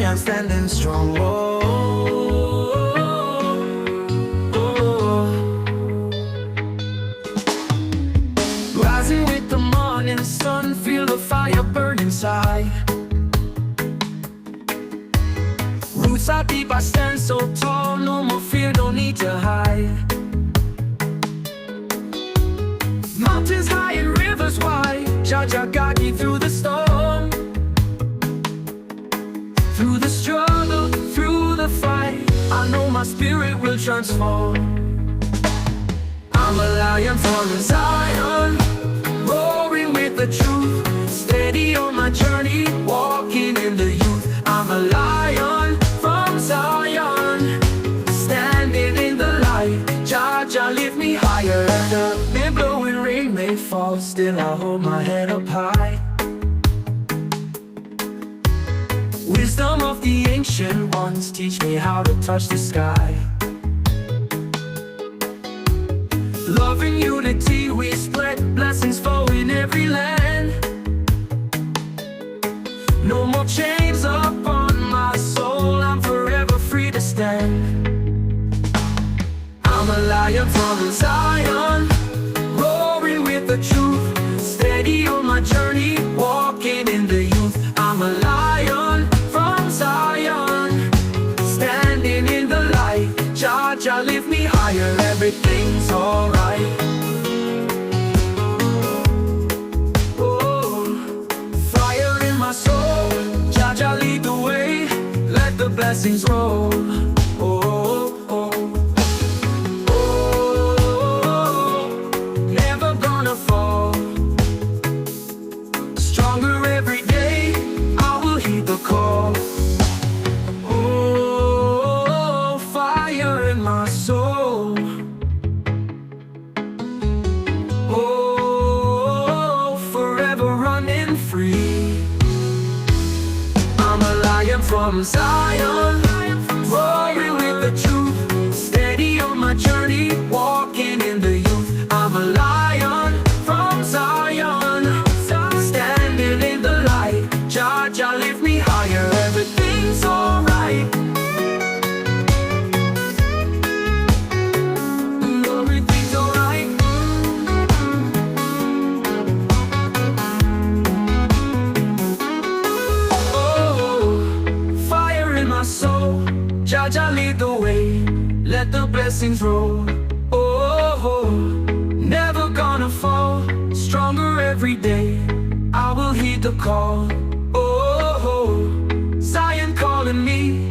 am standing strong. Rising with the morning sun, feel the fire burn inside. Roots are deep, I stand so tall. No more fear, no need to hide. Mountains high and rivers wide, Jah Jah guide me through the storm. Through the struggle, through the fight, I know my spirit will transform. I'm a lion from Zion, roaring with the truth, steady on my journey, walking in the youth. I'm a lion from Zion, standing in the light. Jah Jah lift me higher, and the wind blowing rain may fall, still I hold my head up high. Wisdom of the ancient ones, teach me how to touch the sky. Love and unity we spread, blessings flow in every land. No more chains upon my soul, I'm forever free to stand. I'm a lion from Zion, roaring with the truth, steady on my journey, walking in the youth. I'm a lion from Zion, standing in the light. Jah Jah lift me higher, everything's alright. Oh, fire in my soul, Jah Jah lead the way, let the blessings roll. Oh, oh, oh, never gonna fall. Stronger every day, I will heed the call. Oh, fire in my soul. Oh, forever running free. I'm a lion from Zion, roaring with the truth, steady on my journey, walking in the youth. I'm a lion from Zion, standing in the light. Jah Jah lift me higher, everything's alright. Everything's alright. Oh, fire in my soul, Jah Jah lead the way, let the blessings roll. Oh, never gonna fall, stronger every day, I will heed the call. Oh, Zion calling me,